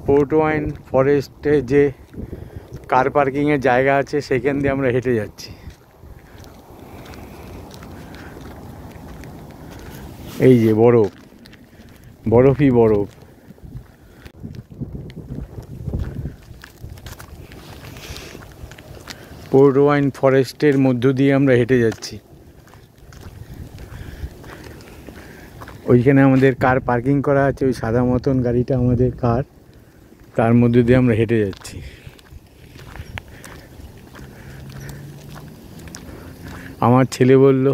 Port wine ফরেস্টে যে কার পার্কিংয়ের জায়গা আছে সেখান দিয়ে আমরা হেঁটে যাচ্ছি। এই যে বরফ, বরফই বরফ। পোর্ট ওয়াইন ফরেস্টের মধ্য দিয়ে আমরা হেঁটে যাচ্ছি। ওইখানে আমাদের কার পার্কিং করা আছে, ওই সাদা মতন গাড়িটা আমাদের কার, তার মধ্য দিয়ে আমরা হেঁটে যাচ্ছি। আমার ছেলে বলল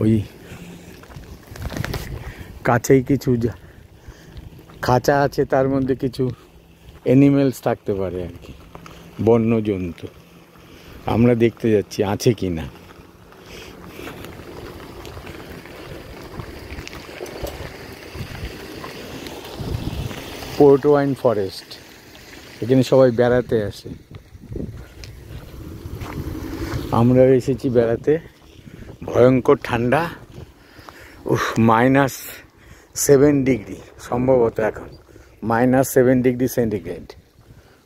ওই কাছেই কিছু খাঁচা আছে, তার মধ্যে কিছু অ্যানিমেলস থাকতে পারে আর কি, বন্য জন্তু। আমরা দেখতে যাচ্ছি আছে কি না। পোর্ট ওয়াইন ফরেস্ট, এখানে সবাই বেড়াতে আসে। আমরা এসেছি বেড়াতে। ভয়ঙ্কর ঠান্ডা, -7 ডিগ্রি সম্ভবত, এখন -7 ডিগ্রি সেন্টিগ্রেড।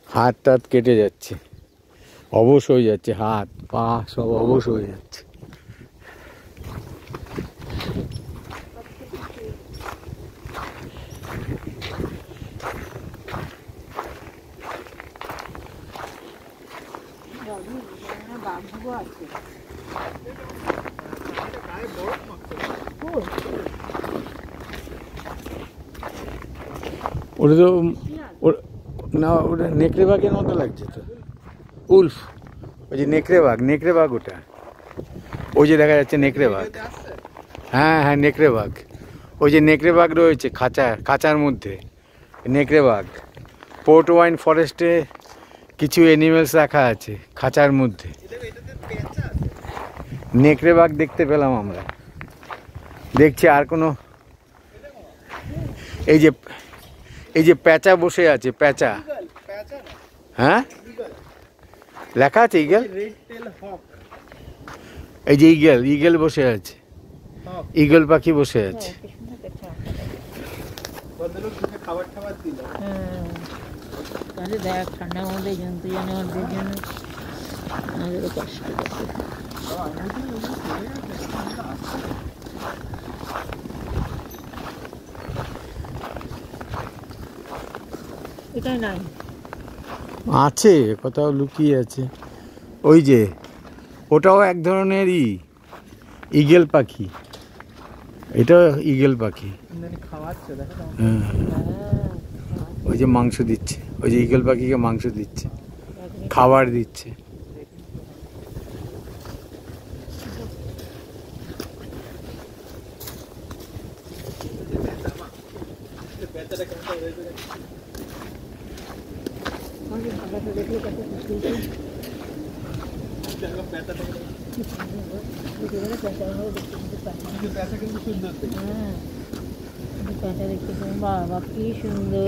হাত টাত কেটে যাচ্ছে, অবশ হয়ে যাচ্ছে, হাত পা সব অবশ হয়ে যাচ্ছে। ওটা তো না, ওটা নেকড়ে বাঘের মতো লাগছে তো। উলফ, ওই যে নেকড়ে বাঘ ওটা। ওই যে দেখা যাচ্ছে নেকড়ে বাঘ। হ্যাঁ হ্যাঁ, নেকড়ে বাঘ। ওই যে নেকড়ে বাঘ রয়েছে খাঁচার মধ্যে, নেকড়ে বাঘ। পোর্ট ওয়াইন ফরেস্টে কিছু অ্যানিমেলস রাখা আছে খাঁচার মধ্যে। নেকড়ে বাঘ দেখতে পেলাম আমরা। দেখছি আর কোনো, এই যে প্যাঁচা বসে আছে, প্যাঁচা। হ্যাঁ, লেখা আছে ইগল। এই যে ইগল বসে আছে, ইগল পাখি বসে আছে। ঠান্ডার মধ্যে জন্তু জানোয়ারদের জন্য আমাদেরও কষ্ট। এটাই নাই, আছে কোথাও লুকিয়ে আছে। ওই যে ওটাও এক ধরনের ইগল পাখি, এটাও ইগল পাখি। হ্যাঁ, ওই যে মাংস দিচ্ছে, ওই যে ইগল পাখিকে মাংস দিচ্ছে, খাবার দিচ্ছে।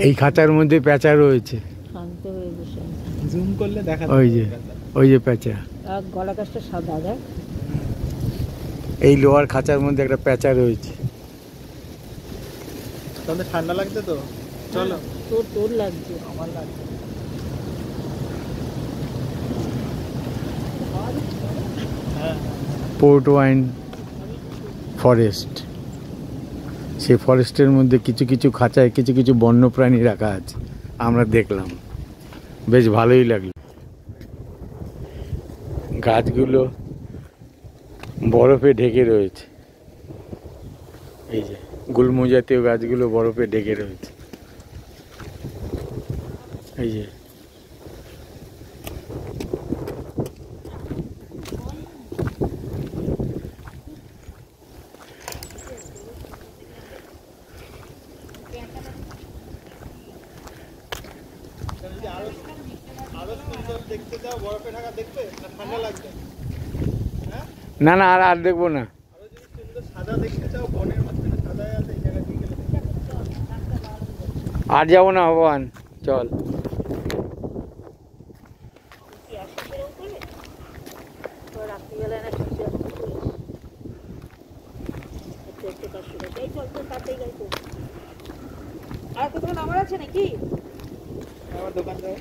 এই খাঁচার মধ্যে প্যাঁচা রয়েছে, শান্ত হয়ে বসে জুম করলে দেখা ওই যে প্যাঁচা। গলা কাছটা সাদা দেখ। এই লোহার খাঁচার মধ্যে একটা প্যাঁচা রয়েছে। তাহলে ঠান্ডা লাগছে তো, চলো। তোর লাগছে, আমার লাগছে। পোর্ট ওয়াইন ফরেস্ট, সেই ফরেস্টের মধ্যে কিছু কিছু খাঁচায় কিছু কিছু বন্যপ্রাণী রাখা আছে, আমরা দেখলাম, বেশ ভালোই লাগলো। গাছগুলো বরফে ঢেকে রয়েছে, এই যে গুল্ম জাতীয় গাছগুলো বরফে ঢেকে রয়েছে। এই যে না না, আর দেখবো না। আর যাবো না ভগবান, চল। আর কোথাও নামার আছে নাকি? আমার দোকান যাও।